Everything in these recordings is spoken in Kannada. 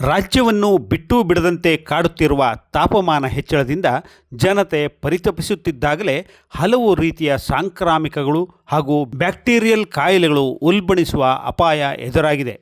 ರಾಜ್ಯವನ್ನು ಬಿಟ್ಟು ಬಿಡದಂತೆ ಕಾಡುತ್ತಿರುವ ತಾಪಮಾನ ಹೆಚ್ಚಳದಿಂದ ಜನತೆ ಪರಿತಪಿಸುತ್ತಿದ್ದಾಗಲೇ ಹಲವು ರೀತಿಯ ಸಾಂಕ್ರಾಮಿಕಗಳು ಹಾಗೂ ಬ್ಯಾಕ್ಟೀರಿಯಲ್ ಕಾಯಿಲೆಗಳು ಉಲ್ಬಣಿಸುವ ಅಪಾಯ ಎದುರಾಗಿದೆ.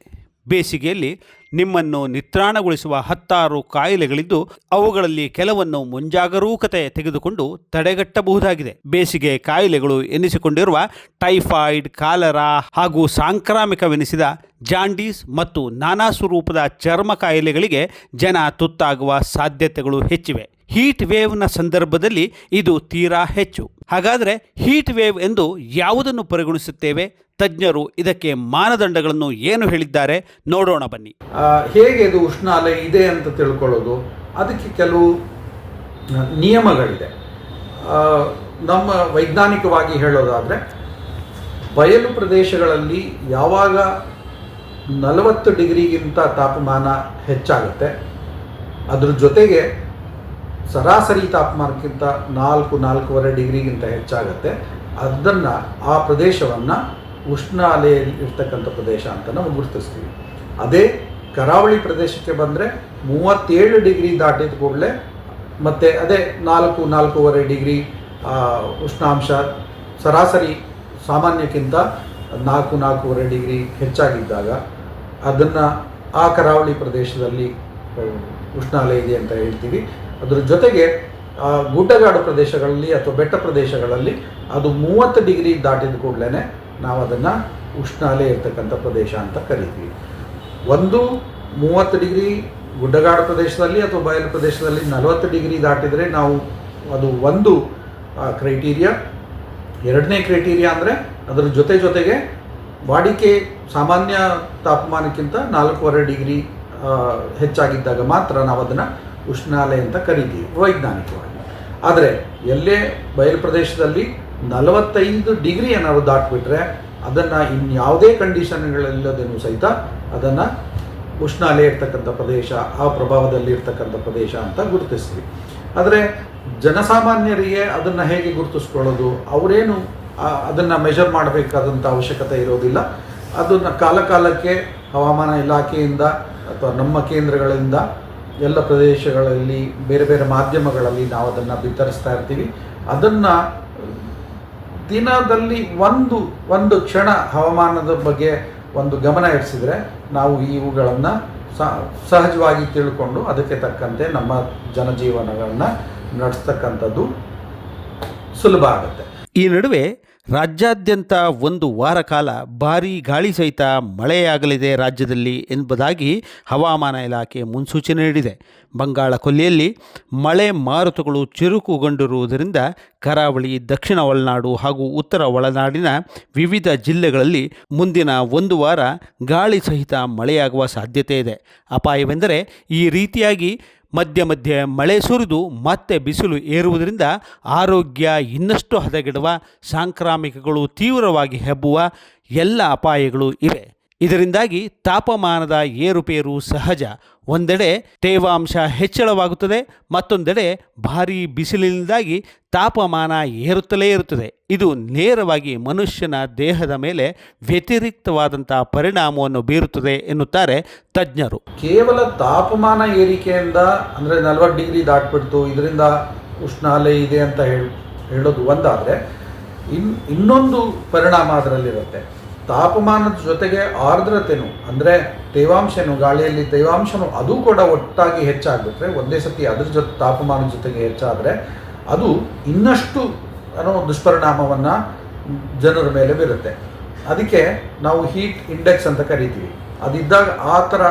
ಬೇಸಿಗೆಯಲ್ಲಿ ನಿಮ್ಮನ್ನು ನಿತ್ರಾಣಗೊಳಿಸುವ ಹತ್ತಾರು ಕಾಯಿಲೆಗಳಿದ್ದು ಅವುಗಳಲ್ಲಿ ಕೆಲವನ್ನು ಮುಂಜಾಗರೂಕತೆ ತೆಗೆದುಕೊಂಡು ತಡೆಗಟ್ಟಬಹುದಾಗಿದೆ. ಬೇಸಿಗೆ ಕಾಯಿಲೆಗಳು ಎನಿಸಿಕೊಂಡಿರುವ ಟೈಫಾಯ್ಡ್, ಕಾಲರಾ ಹಾಗೂ ಸಾಂಕ್ರಾಮಿಕವೆನಿಸಿದ ಜಾಂಡೀಸ್ ಮತ್ತು ನಾನಾ ಸ್ವರೂಪದ ಚರ್ಮ ಕಾಯಿಲೆಗಳಿಗೆ ಜನ ತುತ್ತಾಗುವ ಸಾಧ್ಯತೆಗಳು ಹೆಚ್ಚಿವೆ. ಹೀಟ್ ವೇವ್ನ ಸಂದರ್ಭದಲ್ಲಿ ಇದು ತೀರಾ ಹೆಚ್ಚು. ಹಾಗಾದರೆ ಹೀಟ್ ವೇವ್ ಎಂದು ಯಾವುದನ್ನು ಪರಿಗಣಿಸುತ್ತೇವೆ? ತಜ್ಞರು ಇದಕ್ಕೆ ಮಾನದಂಡಗಳನ್ನು ಏನು ಹೇಳಿದ್ದಾರೆ ನೋಡೋಣ ಬನ್ನಿ. ಹೇಗೆ ಇದು ಉಷ್ಣಾಲಯ ಇದೆ ಅಂತ ತಿಳ್ಕೊಳ್ಳೋದು, ಅದಕ್ಕೆ ಕೆಲವು ನಿಯಮಗಳಿದೆ. ನಮ್ಮ ವೈಜ್ಞಾನಿಕವಾಗಿ ಹೇಳೋದಾದರೆ, ಬಯಲು ಪ್ರದೇಶಗಳಲ್ಲಿ ಯಾವಾಗ 40 ಡಿಗ್ರಿಗಿಂತ ತಾಪಮಾನ ಹೆಚ್ಚಾಗುತ್ತೆ, ಅದ್ರ ಜೊತೆಗೆ ಸರಾಸರಿ ತಾಪಮಾನಕ್ಕಿಂತ 4-4.5 ಡಿಗ್ರಿಗಿಂತ ಹೆಚ್ಚಾಗುತ್ತೆ, ಅದನ್ನು ಆ ಪ್ರದೇಶವನ್ನು ಉಷ್ಣಾಲಯ ಇರ್ತಕ್ಕಂಥ ಪ್ರದೇಶ ಅಂತ ನಾವು ಗುರುತಿಸ್ತೀವಿ. ಅದೇ ಕರಾವಳಿ ಪ್ರದೇಶಕ್ಕೆ ಬಂದರೆ 37 ಡಿಗ್ರಿ ದಾಟಿದ ಕೂಡಲೇ ಮತ್ತು ಅದೇ 4-4.5 ಡಿಗ್ರಿ ಉಷ್ಣಾಂಶ ಸರಾಸರಿ ಸಾಮಾನ್ಯಕ್ಕಿಂತ 4-4.5 ಡಿಗ್ರಿ ಹೆಚ್ಚಾಗಿದ್ದಾಗ ಅದನ್ನು ಆ ಕರಾವಳಿ ಪ್ರದೇಶದಲ್ಲಿ ಉಷ್ಣಾಲಯ ಇದೆ ಅಂತ ಹೇಳ್ತೀವಿ. ಅದರ ಜೊತೆಗೆ ಗುಡ್ಡಗಾಡು ಪ್ರದೇಶಗಳಲ್ಲಿ ಅಥವಾ ಬೆಟ್ಟ ಪ್ರದೇಶಗಳಲ್ಲಿ ಅದು 30 ಡಿಗ್ರಿ ದಾಟಿದ ಕೂಡಲೇ ನಾವು ಅದನ್ನು ಉಷ್ಣಾಲಯ ಇರ್ತಕ್ಕಂಥ ಪ್ರದೇಶ ಅಂತ ಕರಿತೀವಿ. 30 ಡಿಗ್ರಿ ಗುಡ್ಡಗಾಡು ಪ್ರದೇಶದಲ್ಲಿ ಅಥವಾ ಬಯಲು ಪ್ರದೇಶದಲ್ಲಿ 40 ಡಿಗ್ರಿ ದಾಟಿದರೆ ನಾವು ಅದು ಒಂದು ಕ್ರೈಟೀರಿಯಾ. ಎರಡನೇ ಕ್ರೈಟೀರಿಯಾ ಅಂದರೆ ಅದರ ಜೊತೆಗೆ ವಾಡಿಕೆ ಸಾಮಾನ್ಯ ತಾಪಮಾನಕ್ಕಿಂತ 4.5 ಡಿಗ್ರಿ ಹೆಚ್ಚಾಗಿದ್ದಾಗ ಮಾತ್ರ ನಾವು ಅದನ್ನು ಉಷ್ಣಾಲಯ ಅಂತ ಕರಿತೀವಿ ವೈಜ್ಞಾನಿಕವಾಗಿ. ಆದರೆ ಎಲ್ಲೇ ಬಯಲು ಪ್ರದೇಶದಲ್ಲಿ 45 ಡಿಗ್ರಿ ಏನಾದ್ರು ದಾಟಿಬಿಟ್ರೆ ಅದನ್ನು ಇನ್ಯಾವುದೇ ಕಂಡೀಷನ್ಗಳಿಲ್ಲದೇನೂ ಸಹಿತ ಅದನ್ನು ಉಷ್ಣಾಲಯ ಇರ್ತಕ್ಕಂಥ ಪ್ರದೇಶ, ಆ ಪ್ರಭಾವದಲ್ಲಿ ಇರ್ತಕ್ಕಂಥ ಪ್ರದೇಶ ಅಂತ ಗುರುತಿಸ್ತೀವಿ. ಆದರೆ ಜನಸಾಮಾನ್ಯರಿಗೆ ಅದನ್ನು ಹೇಗೆ ಗುರುತಿಸ್ಕೊಳ್ಳೋದು? ಅವರೇನು ಅದನ್ನು ಮೆಷರ್ ಮಾಡಬೇಕಾದಂಥ ಅವಶ್ಯಕತೆ ಇರೋದಿಲ್ಲ. ಅದನ್ನು ಕಾಲಕ್ಕೆ ಹವಾಮಾನ ಇಲಾಖೆಯಿಂದ ಅಥವಾ ನಮ್ಮ ಕೇಂದ್ರಗಳಿಂದ ಎಲ್ಲ ಪ್ರದೇಶಗಳಲ್ಲಿ ಬೇರೆ ಬೇರೆ ಮಾಧ್ಯಮಗಳಲ್ಲಿ ನಾವು ಅದನ್ನು ಬಿತ್ತರಿಸ್ತಾ ಇರ್ತೀವಿ. ಅದನ್ನು ದಿನದಲ್ಲಿ ಒಂದು ಕ್ಷಣ ಹವಾಮಾನದ ಬಗ್ಗೆ ಒಂದು ಗಮನ ಹರಿಸಿದರೆ ನಾವು ಇವುಗಳನ್ನು ಸಹಜವಾಗಿ ತಿಳ್ಕೊಂಡು ಅದಕ್ಕೆ ತಕ್ಕಂತೆ ನಮ್ಮ ಜನಜೀವನಗಳನ್ನು ನಡೆಸ್ತಕ್ಕಂಥದ್ದು ಸುಲಭ ಆಗುತ್ತೆ. ಈ ನಡುವೆ ರಾಜ್ಯಾದ್ಯಂತ 1 ವಾರ ಕಾಲ ಭಾರೀ ಗಾಳಿ ಸಹಿತ ಮಳೆಯಾಗಲಿದೆ ರಾಜ್ಯದಲ್ಲಿ ಎಂಬುದಾಗಿ ಹವಾಮಾನ ಇಲಾಖೆ ಮುನ್ಸೂಚನೆ ನೀಡಿದೆ. ಬಂಗಾಳ ಕೊಲ್ಲಿಯಲ್ಲಿ ಮಳೆ ಮಾರುತಗಳು ಚುರುಕುಗೊಂಡಿರುವುದರಿಂದ ಕರಾವಳಿ, ದಕ್ಷಿಣ ಒಳನಾಡು ಹಾಗೂ ಉತ್ತರ ಒಳನಾಡಿನ ವಿವಿಧ ಜಿಲ್ಲೆಗಳಲ್ಲಿ ಮುಂದಿನ 1 ವಾರ ಗಾಳಿ ಸಹಿತ ಮಳೆಯಾಗುವ ಸಾಧ್ಯತೆ ಇದೆ. ಅಪಾಯವೆಂದರೆ ಈ ರೀತಿಯಾಗಿ ಮಧ್ಯೆ ಮಳೆ ಸುರಿದು ಮತ್ತೆ ಬಿಸಿಲು ಏರುವುದರಿಂದ ಆರೋಗ್ಯ ಇನ್ನಷ್ಟು ಹದಗೆಡುವ, ಸಾಂಕ್ರಾಮಿಕಗಳು ತೀವ್ರವಾಗಿ ಹಬ್ಬುವ ಎಲ್ಲ ಅಪಾಯಗಳು ಇವೆ. ಇದರಿಂದಾಗಿ ತಾಪಮಾನದ ಏರುಪೇರು ಸಹಜ. ಒಂದೆಡೆ ತೇವಾಂಶ ಹೆಚ್ಚಳವಾಗುತ್ತದೆ, ಮತ್ತೊಂದೆಡೆ ಭಾರೀ ಬಿಸಿಲಿನಿಂದಾಗಿ ತಾಪಮಾನ ಏರುತ್ತಲೇ ಇರುತ್ತದೆ. ಇದು ನೇರವಾಗಿ ಮನುಷ್ಯನ ದೇಹದ ಮೇಲೆ ವ್ಯತಿರಿಕ್ತವಾದಂಥ ಪರಿಣಾಮವನ್ನು ಬೀರುತ್ತದೆ ಎನ್ನುತ್ತಾರೆ ತಜ್ಞರು. ಕೇವಲ ತಾಪಮಾನ ಏರಿಕೆಯಿಂದ ಅಂದರೆ 40 ಡಿಗ್ರಿ ದಾಟ್ಬಿಡ್ತು ಇದರಿಂದ ಉಷ್ಣಾಲಯ ಇದೆ ಅಂತ ಹೇಳೋದು ಒಂದಾದರೆ, ಇನ್ನೊಂದು ಪರಿಣಾಮ ಅದರಲ್ಲಿರುತ್ತೆ. ತಾಪಮಾನದ ಜೊತೆಗೆ ಆರ್ದ್ರತೆನೂ ಅಂದರೆ ತೇವಾಂಶನೂ, ಗಾಳಿಯಲ್ಲಿ ತೇವಾಂಶನೂ ಅದು ಕೂಡ ಒಟ್ಟಾಗಿ ಹೆಚ್ಚಾಗ್ಬಿಟ್ರೆ, ಒಂದೇ ಸತಿ ಅದ್ರ ಜೊತೆ ತಾಪಮಾನದ ಜೊತೆಗೆ ಹೆಚ್ಚಾದರೆ ಅದು ಇನ್ನಷ್ಟು ದುಷ್ಪರಿಣಾಮವನ್ನು ಜನರ ಮೇಲೆ ಬೀರುತ್ತೆ. ಅದಕ್ಕೆ ನಾವು ಹೀಟ್ ಇಂಡೆಕ್ಸ್ ಅಂತ ಕರಿತೀವಿ. ಅದಿದ್ದಾಗ ಆ ಥರ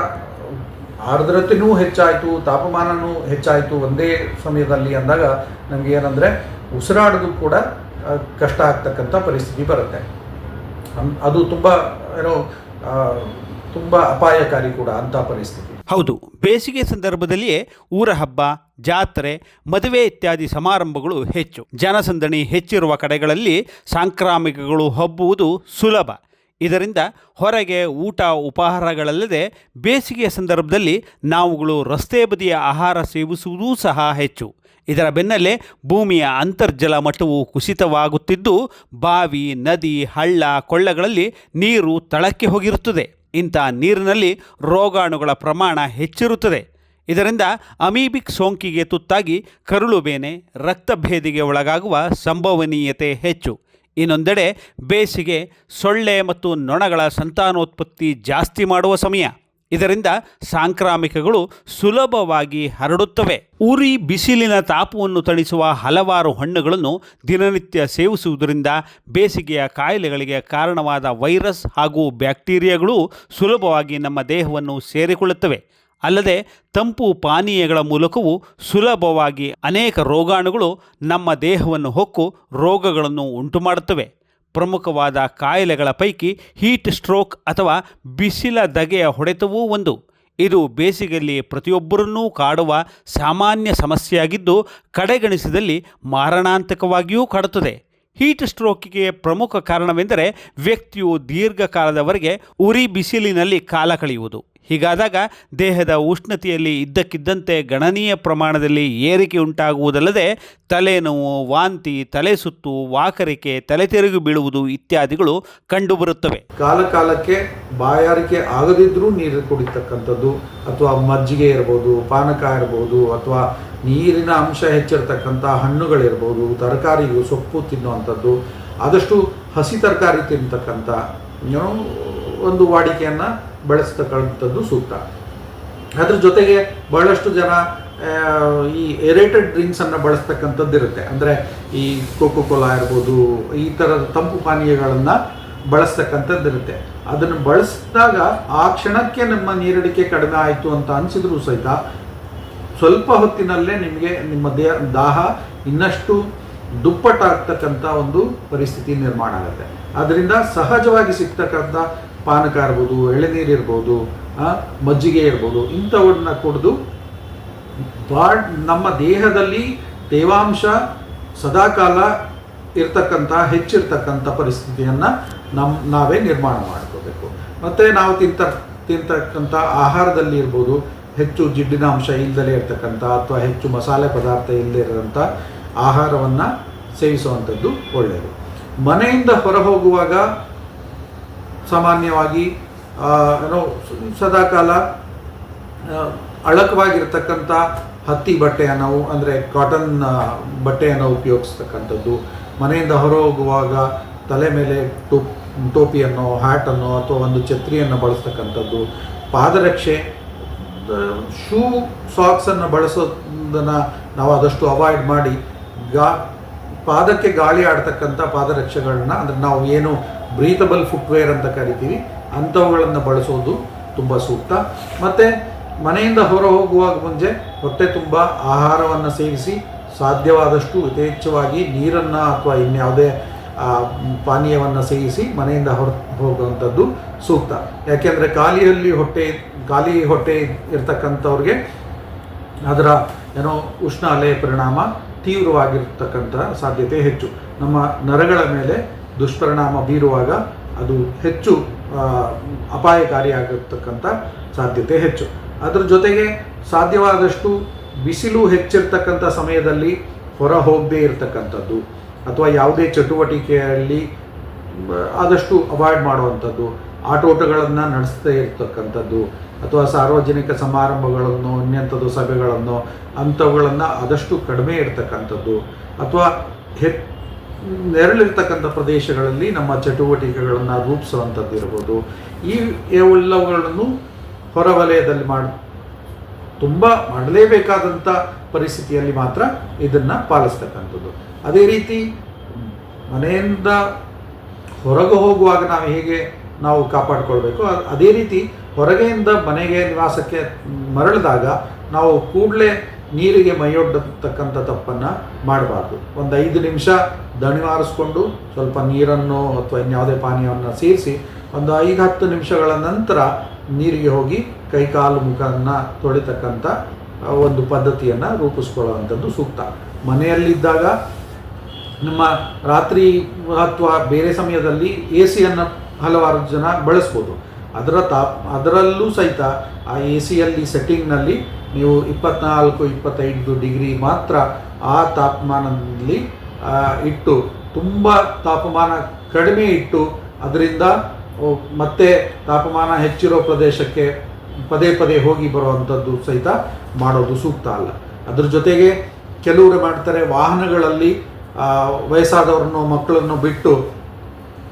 ಆರ್ದ್ರತೆಯೂ ಹೆಚ್ಚಾಯಿತು, ತಾಪಮಾನವೂ ಹೆಚ್ಚಾಯಿತು ಒಂದೇ ಸಮಯದಲ್ಲಿ ಅಂದಾಗ ನಮಗೆ ಏನಂದರೆ ಉಸಿರಾಡೋದು ಕೂಡ ಕಷ್ಟ ಆಗ್ತಕ್ಕಂಥ ಪರಿಸ್ಥಿತಿ ಬರುತ್ತೆ. ಅದು ತುಂಬ ಅಪಾಯಕಾರಿ ಕೂಡ ಅಂಥ ಪರಿಸ್ಥಿತಿ. ಹೌದು, ಬೇಸಿಗೆ ಸಂದರ್ಭದಲ್ಲಿಯೇ ಊರ ಹಬ್ಬ, ಜಾತ್ರೆ, ಮದುವೆ ಇತ್ಯಾದಿ ಸಮಾರಂಭಗಳು ಹೆಚ್ಚು. ಜನಸಂದಣಿ ಹೆಚ್ಚಿರುವ ಕಡೆಗಳಲ್ಲಿ ಸಾಂಕ್ರಾಮಿಕಗಳು ಹಬ್ಬುವುದು ಸುಲಭ. ಇದರಿಂದ ಹೊರಗೆ ಊಟ ಉಪಹಾರಗಳಲ್ಲದೆ ಬೇಸಿಗೆಯ ಸಂದರ್ಭದಲ್ಲಿ ನಾವುಗಳು ರಸ್ತೆ ಬದಿಯ ಆಹಾರ ಸೇವಿಸುವುದೂ ಸಹ ಹೆಚ್ಚು. ಇದರ ಬೆನ್ನಲ್ಲೇ ಭೂಮಿಯ ಅಂತರ್ಜಲ ಮಟ್ಟವು ಕುಸಿತವಾಗುತ್ತಿದ್ದು ಬಾವಿ, ನದಿ, ಹಳ್ಳ, ಕೊಳ್ಳಗಳಲ್ಲಿ ನೀರು ತಳಕ್ಕೆ ಹೋಗಿರುತ್ತದೆ. ಇಂಥ ನೀರಿನಲ್ಲಿ ರೋಗಾಣುಗಳ ಪ್ರಮಾಣ ಹೆಚ್ಚಿರುತ್ತದೆ. ಇದರಿಂದ ಅಮೀಬಿಕ್ ಸೋಂಕಿಗೆ ತುತ್ತಾಗಿ ಕರುಳುಬೇನೆ, ರಕ್ತಭೇದಿಗೆ ಒಳಗಾಗುವ ಸಂಭವನೀಯತೆ ಹೆಚ್ಚು. ಇನ್ನೊಂದೆಡೆ ಬೇಸಿಗೆ ಸೊಳ್ಳೆ ಮತ್ತು ನೊಣಗಳ ಸಂತಾನೋತ್ಪತ್ತಿ ಜಾಸ್ತಿ ಮಾಡುವ ಸಮಯ. ಇದರಿಂದ ಸಾಂಕ್ರಾಮಿಕಗಳು ಸುಲಭವಾಗಿ ಹರಡುತ್ತವೆ. ಉರಿ ಬಿಸಿಲಿನ ತಾಪವನ್ನು ತಣಿಸುವ ಹಲವಾರು ಹಣ್ಣುಗಳನ್ನು ದಿನನಿತ್ಯ ಸೇವಿಸುವುದರಿಂದ ಬೇಸಿಗೆಯ ಕಾಯಿಲೆಗಳಿಗೆ ಕಾರಣವಾದ ವೈರಸ್ ಹಾಗೂ ಬ್ಯಾಕ್ಟೀರಿಯಾಗಳು ಸುಲಭವಾಗಿ ನಮ್ಮ ದೇಹವನ್ನು ಸೇರಿಕೊಳ್ಳುತ್ತವೆ. ಅಲ್ಲದೆ ತಂಪು ಪಾನೀಯಗಳ ಮೂಲಕವೂ ಸುಲಭವಾಗಿ ಅನೇಕ ರೋಗಾಣುಗಳು ನಮ್ಮ ದೇಹವನ್ನು ಹೊಕ್ಕು ರೋಗಗಳನ್ನು ಉಂಟುಮಾಡುತ್ತವೆ. ಪ್ರಮುಖವಾದ ಕಾಯಿಲೆಗಳ ಪೈಕಿ ಹೀಟ್ ಸ್ಟ್ರೋಕ್ ಅಥವಾ ಬಿಸಿಲ ಧಗೆಯ ಹೊಡೆತವೂ ಒಂದು. ಇದು ಬೇಸಿಗೆಯಲ್ಲಿ ಪ್ರತಿಯೊಬ್ಬರನ್ನೂ ಕಾಡುವ ಸಾಮಾನ್ಯ ಸಮಸ್ಯೆಯಾಗಿದ್ದು ಕಡೆಗಣಿಸಿದಲ್ಲಿ ಮಾರಣಾಂತಿಕವಾಗಿಯೂ ಕಾಡುತ್ತದೆ. ಹೀಟ್ ಸ್ಟ್ರೋಕಿಗೆ ಪ್ರಮುಖ ಕಾರಣವೆಂದರೆ ವ್ಯಕ್ತಿಯು ದೀರ್ಘಕಾಲದವರೆಗೆ ಉರಿ ಬಿಸಿಲಿನಲ್ಲಿ ಕಾಲ ಕಳೆಯುವುದು. ಹೀಗಾದಾಗ ದೇಹದ ಉಷ್ಣತೆಯಲ್ಲಿ ಇದ್ದಕ್ಕಿದ್ದಂತೆ ಗಣನೀಯ ಪ್ರಮಾಣದಲ್ಲಿ ಏರಿಕೆ ಉಂಟಾಗುವುದಲ್ಲದೆ ತಲೆನೋವು, ವಾಂತಿ, ತಲೆ ಸುತ್ತು, ವಾಕರಿಕೆ, ತಲೆ ತಿರುಗಿ ಬೀಳುವುದು ಇತ್ಯಾದಿಗಳು ಕಂಡುಬರುತ್ತವೆ. ಕಾಲಕ್ಕೆ ಬಾಯಾರಿಕೆ ಆಗದಿದ್ರೂ ನೀರು ಕುಡಿತಕ್ಕಂಥದ್ದು, ಅಥವಾ ಮಜ್ಜಿಗೆ ಇರ್ಬೋದು, ಪಾನಕ ಇರ್ಬೋದು, ಅಥವಾ ನೀರಿನ ಅಂಶ ಹೆಚ್ಚಿರ್ತಕ್ಕಂಥ ಹಣ್ಣುಗಳಿರ್ಬೋದು, ತರಕಾರಿಗಳು, ಸೊಪ್ಪು ತಿನ್ನುವಂಥದ್ದು, ಆದಷ್ಟು ಹಸಿ ತರಕಾರಿ ತಿನ್ನತಕ್ಕಂಥ ಒಂದು ವಾಡಿಕೆಯನ್ನು ಬಳಸ್ತಕ್ಕಂಥದ್ದು ಸೂಕ್ತ. ಅದ್ರ ಜೊತೆಗೆ ಬಹಳಷ್ಟು ಜನ ಈ ಏರೇಟೆಡ್ ಡ್ರಿಂಕ್ಸನ್ನು ಬಳಸ್ತಕ್ಕಂಥದ್ದು ಇರುತ್ತೆ. ಅಂದರೆ ಈ ಕೋಕೋ ಕೋಲಾ ಇರ್ಬೋದು, ಈ ಥರದ ತಂಪು ಪಾನೀಯಗಳನ್ನು ಬಳಸ್ತಕ್ಕಂಥದ್ದು ಇರುತ್ತೆ. ಅದನ್ನು ಬಳಸಿದಾಗ ಆ ಕ್ಷಣಕ್ಕೆ ನಮ್ಮ ನೀರಡಿಕೆ ಕಡಿಮೆ ಆಯಿತು ಅಂತ ಅನಿಸಿದ್ರೂ ಸಹಿತ ಸ್ವಲ್ಪ ಹೊತ್ತಿನಲ್ಲೇ ನಿಮಗೆ ನಿಮ್ಮ ದಾಹ ಇನ್ನಷ್ಟು ದುಪ್ಪಟ್ಟಾಗ್ತಕ್ಕಂಥ ಒಂದು ಪರಿಸ್ಥಿತಿ ನಿರ್ಮಾಣ ಆಗುತ್ತೆ. ಅದರಿಂದ ಸಹಜವಾಗಿ ಸಿಗ್ತಕ್ಕಂಥ ಪಾನಕ ಇರ್ಬೋದು, ಎಳೆನೀರು ಇರ್ಬೋದು, ಮಜ್ಜಿಗೆ ಇರ್ಬೋದು, ಇಂಥವನ್ನ ಕುಡಿದು ನಮ್ಮ ದೇಹದಲ್ಲಿ ತೇವಾಂಶ ಸದಾಕಾಲ ಹೆಚ್ಚಿರ್ತಕ್ಕಂಥ ಪರಿಸ್ಥಿತಿಯನ್ನು ನಾವೇ ನಿರ್ಮಾಣ ಮಾಡ್ಕೋಬೇಕು. ಮತ್ತು ನಾವು ತಿಂತಕ್ಕಂಥ ಆಹಾರದಲ್ಲಿ ಇರ್ಬೋದು, ಹೆಚ್ಚು ಜಿಡ್ಡಿನ ಅಂಶ ಇಲ್ಲದಲೇ ಇರ್ತಕ್ಕಂಥ ಅಥವಾ ಹೆಚ್ಚು ಮಸಾಲೆ ಪದಾರ್ಥ ಇಲ್ಲದೇ ಇರೋಂಥ ಆಹಾರವನ್ನು ಸೇವಿಸುವಂಥದ್ದು ಒಳ್ಳೆಯದು. ಮನೆಯಿಂದ ಹೊರ ಹೋಗುವಾಗ ಸಾಮಾನ್ಯವಾಗಿ ಸದಾಕಾಲ ಅಳಕವಾಗಿರ್ತಕ್ಕಂಥ ಹತ್ತಿ ಬಟ್ಟೆಯನ್ನು ನಾವು ಅಂದರೆ ಕಾಟನ್ ಬಟ್ಟೆಯನ್ನು ಉಪಯೋಗಿಸ್ತಕ್ಕಂಥದ್ದು. ಮನೆಯಿಂದ ಹೊರ ಹೋಗುವಾಗ ತಲೆ ಮೇಲೆ ಟೋಪಿಯನ್ನು, ಹ್ಯಾಟನ್ನು ಅಥವಾ ಒಂದು ಛತ್ರಿಯನ್ನು ಬಳಸ್ತಕ್ಕಂಥದ್ದು. ಪಾದರಕ್ಷೆ, ಶೂ, ಸಾಕ್ಸನ್ನು ಬಳಸೋದನ್ನು ನಾವು ಆದಷ್ಟು ಅವಾಯ್ಡ್ ಮಾಡಿ ಪಾದಕ್ಕೆ ಗಾಳಿ ಆಡ್ತಕ್ಕಂಥ ಪಾದರಕ್ಷೆಗಳನ್ನ, ಅಂದರೆ ನಾವು ಏನು ಬ್ರೀತಬಲ್ ಫುಟ್ವೇರ್ ಅಂತ ಕರಿತೀವಿ, ಅಂಥವುಗಳನ್ನು ಬಳಸೋದು ತುಂಬ ಸೂಕ್ತ. ಮತ್ತು ಮನೆಯಿಂದ ಹೊರ ಹೋಗುವಾಗ ಮುಂಚೆ ಹೊಟ್ಟೆ ತುಂಬ ಆಹಾರವನ್ನು ಸೇವಿಸಿ ಸಾಧ್ಯವಾದಷ್ಟು ಯಥೇಚ್ಛವಾಗಿ ನೀರನ್ನು ಅಥವಾ ಇನ್ಯಾವುದೇ ಪಾನೀಯವನ್ನು ಸೇವಿಸಿ ಮನೆಯಿಂದ ಹೋಗುವಂಥದ್ದು ಸೂಕ್ತ. ಯಾಕೆಂದರೆ ಖಾಲಿ ಹೊಟ್ಟೆ ಇರ್ತಕ್ಕಂಥವ್ರಿಗೆ ಅದರ ಉಷ್ಣ ಅಲೆಯ ಪರಿಣಾಮ ತೀವ್ರವಾಗಿರ್ತಕ್ಕಂಥ ಸಾಧ್ಯತೆ ಹೆಚ್ಚು. ನಮ್ಮ ನರಗಳ ಮೇಲೆ ದುಷ್ಪರಿಣಾಮ ಬೀರುವಾಗ ಅದು ಹೆಚ್ಚು ಅಪಾಯಕಾರಿಯಾಗಿರ್ತಕ್ಕಂಥ ಸಾಧ್ಯತೆ ಹೆಚ್ಚು. ಅದರ ಜೊತೆಗೆ ಸಾಧ್ಯವಾದಷ್ಟು ಬಿಸಿಲು ಹೆಚ್ಚಿರ್ತಕ್ಕಂಥ ಸಮಯದಲ್ಲಿ ಹೊರ ಹೋಗದೇ ಇರತಕ್ಕಂಥದ್ದು ಅಥವಾ ಯಾವುದೇ ಚಟುವಟಿಕೆಯಲ್ಲಿ ಆದಷ್ಟು ಅವಾಯ್ಡ್ ಮಾಡುವಂಥದ್ದು, ಆಟೋಟಗಳನ್ನು ನಡೆಸದೇ ಇರತಕ್ಕಂಥದ್ದು ಅಥವಾ ಸಾರ್ವಜನಿಕ ಸಮಾರಂಭಗಳನ್ನು, ಇನ್ನೆಂಥದ್ದು ಸಭೆಗಳನ್ನು ಅಂಥವುಗಳನ್ನು ಆದಷ್ಟು ಕಡಿಮೆ ಇರ್ತಕ್ಕಂಥದ್ದು ಅಥವಾ ನೆರಳಿರ್ತಕ್ಕಂಥ ಪ್ರದೇಶಗಳಲ್ಲಿ ನಮ್ಮ ಚಟುವಟಿಕೆಗಳನ್ನು ರೂಪಿಸುವಂಥದ್ದು ಇರ್ಬೋದು. ಈ ಎಲ್ಲವುಗಳನ್ನು ಹೊರವಲಯದಲ್ಲಿ ತುಂಬ ಮಾಡಲೇಬೇಕಾದಂಥ ಪರಿಸ್ಥಿತಿಯಲ್ಲಿ ಮಾತ್ರ ಇದನ್ನು ಪಾಲಿಸ್ತಕ್ಕಂಥದ್ದು. ಅದೇ ರೀತಿ ಮನೆಯಿಂದ ಹೊರಗೆ ಹೋಗುವಾಗ ನಾವು ಹೇಗೆ ಕಾಪಾಡಿಕೊಳ್ಬೇಕು, ಅದೇ ರೀತಿ ಹೊರಗೆಯಿಂದ ಮನೆಗೆ ನಿವಾಸಕ್ಕೆ ಮರಳಿದಾಗ ನಾವು ಕೂಡಲೇ ನೀರಿಗೆ ಮೈಯೊಡ್ಡತಕ್ಕಂಥ ತಪ್ಪನ್ನು ಮಾಡಬಾರ್ದು. ಒಂದು 5 ನಿಮಿಷ ದಣಿವಾರಿಸ್ಕೊಂಡು ಸ್ವಲ್ಪ ನೀರನ್ನು ಅಥವಾ ಇನ್ಯಾವುದೇ ಪಾನೀಯವನ್ನು ಸೇರಿಸಿ ಒಂದು 5-10 ನಿಮಿಷಗಳ ನಂತರ ನೀರಿಗೆ ಹೋಗಿ ಕೈಕಾಲು ಮುಖವನ್ನು ತೊಳಿತಕ್ಕಂಥ ಒಂದು ಪದ್ಧತಿಯನ್ನು ರೂಪಿಸ್ಕೊಳ್ಳುವಂಥದ್ದು ಸೂಕ್ತ. ಮನೆಯಲ್ಲಿದ್ದಾಗ ನಮ್ಮ ರಾತ್ರಿ ಅಥವಾ ಬೇರೆ ಸಮಯದಲ್ಲಿ AC-ಯನ್ನು ಹಲವಾರು ಜನ ಬಳಸ್ಬೋದು. ಅದರಲ್ಲೂ ಸಹಿತ ಆ AC-ಯಲ್ಲಿ ಸೆಟ್ಟಿಂಗ್ನಲ್ಲಿ ನೀವು 24-25 ಡಿಗ್ರಿ ಮಾತ್ರ ಆ ತಾಪಮಾನದಲ್ಲಿ ಇಟ್ಟು, ತುಂಬ ತಾಪಮಾನ ಕಡಿಮೆ ಇಟ್ಟು ಅದರಿಂದ ಮತ್ತೆ ತಾಪಮಾನ ಹೆಚ್ಚಿರೋ ಪ್ರದೇಶಕ್ಕೆ ಪದೇ ಪದೇ ಹೋಗಿ ಬರುವಂಥದ್ದು ಸಹಿತ ಮಾಡೋದು ಸೂಕ್ತ ಅಲ್ಲ. ಅದ್ರ ಜೊತೆಗೆ ಕೆಲವರು ಮಾಡ್ತಾರೆ, ವಾಹನಗಳಲ್ಲಿ ವಯಸ್ಸಾದವ್ರನ್ನು ಮಕ್ಕಳನ್ನು ಬಿಟ್ಟು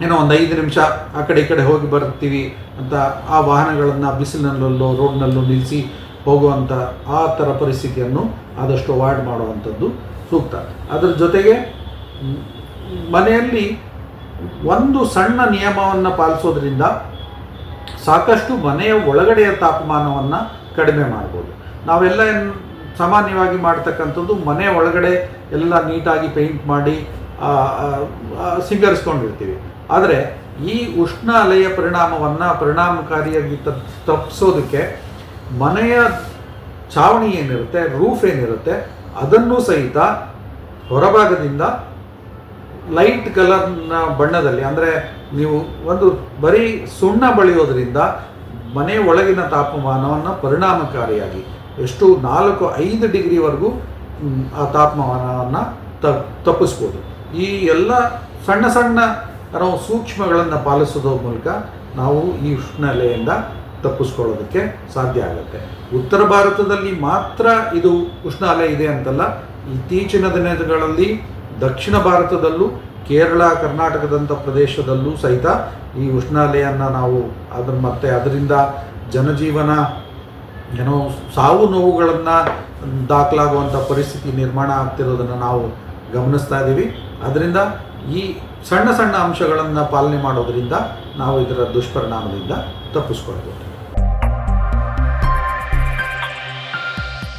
ಏನೋ ಒಂದು 5 ನಿಮಿಷ ಆ ಕಡೆ ಈ ಕಡೆ ಹೋಗಿ ಬರ್ತೀವಿ ಅಂತ ಆ ವಾಹನಗಳನ್ನು ಬಿಸಿಲಿನಲ್ಲೋ ರೋಡ್ನಲ್ಲೂ ನಿಲ್ಲಿಸಿ ಹೋಗುವಂಥ ಆ ಥರ ಪರಿಸ್ಥಿತಿಯನ್ನು ಆದಷ್ಟು ಅವಾಯ್ಡ್ ಮಾಡುವಂಥದ್ದು ಸೂಕ್ತ. ಅದರ ಜೊತೆಗೆ ಮನೆಯಲ್ಲಿ ಒಂದು ಸಣ್ಣ ನಿಯಮವನ್ನು ಪಾಲಿಸೋದ್ರಿಂದ ಸಾಕಷ್ಟು ಮನೆಯ ಒಳಗಡೆಯ ತಾಪಮಾನವನ್ನು ಕಡಿಮೆ ಮಾಡ್ಬೋದು. ನಾವೆಲ್ಲ ಸಾಮಾನ್ಯವಾಗಿ ಮಾಡ್ತಕ್ಕಂಥದ್ದು ಮನೆ ಒಳಗಡೆ ಎಲ್ಲ ನೀಟಾಗಿ ಪೇಂಟ್ ಮಾಡಿ ಸಿಂಗರಿಸ್ಕೊಂಡಿರ್ತೀವಿ. ಆದರೆ ಈ ಉಷ್ಣ ಅಲೆಯ ಪರಿಣಾಮಕಾರಿಯಾಗಿ ತಪ್ಪಿಸೋದಕ್ಕೆ ಮನೆಯ ಛಾವಣಿ ಏನಿರುತ್ತೆ, ರೂಫ್ ಏನಿರುತ್ತೆ, ಅದನ್ನು ಸಹಿತ ಹೊರಭಾಗದಿಂದ ಲೈಟ್ ಕಲರ್ನ ಬಣ್ಣದಲ್ಲಿ, ಅಂದರೆ ನೀವು ಒಂದು ಬರೀ ಸುಣ್ಣ ಬಳಿಯೋದ್ರಿಂದ ಮನೆ ಒಳಗಿನ ತಾಪಮಾನವನ್ನು ಪರಿಣಾಮಕಾರಿಯಾಗಿ ಎಷ್ಟು 4-5 ಡಿಗ್ರಿವರೆಗೂ ಆ ತಾಪಮಾನವನ್ನು ತಪ್ಪಿಸ್ಬೋದು. ಈ ಎಲ್ಲ ಸಣ್ಣ ಸಣ್ಣ ನಾವು ಸೂಕ್ಷ್ಮಗಳನ್ನು ಪಾಲಿಸೋದ್ರ ಮೂಲಕ ನಾವು ಈ ಉಷ್ಣಾಲೆಯಿಂದ ತಪ್ಪಿಸ್ಕೊಳ್ಳೋದಕ್ಕೆ ಸಾಧ್ಯ ಆಗುತ್ತೆ. ಉತ್ತರ ಭಾರತದಲ್ಲಿ ಮಾತ್ರ ಇದು ಉಷ್ಣಾಲೆ ಇದೆ ಅಂತಲ್ಲ, ಇತ್ತೀಚಿನ ದಿನಗಳಲ್ಲಿ ದಕ್ಷಿಣ ಭಾರತದಲ್ಲೂ ಕೇರಳ, ಕರ್ನಾಟಕದಂಥ ಪ್ರದೇಶದಲ್ಲೂ ಸಹಿತ ಈ ಉಷ್ಣಾಲೆಯನ್ನು ನಾವು ಅದರಿಂದ ಜನಜೀವನ ಏನೋ ಸಾವು ನೋವುಗಳನ್ನು ದಾಖಲಾಗುವಂಥ ಪರಿಸ್ಥಿತಿ ನಿರ್ಮಾಣ ಆಗ್ತಿರೋದನ್ನು ನಾವು ಗಮನಿಸ್ತಾ ಇದ್ದೀವಿ. ಅದರಿಂದ ಈ ಸಣ್ಣ ಸಣ್ಣ ಅಂಶಗಳನ್ನು ಪಾಲನೆ ಮಾಡೋದರಿಂದ ನಾವು ಇದರ ದುಷ್ಪರಿಣಾಮದಿಂದ ತಪ್ಪಿಸ್ಕೊಳ್ಬೋದು.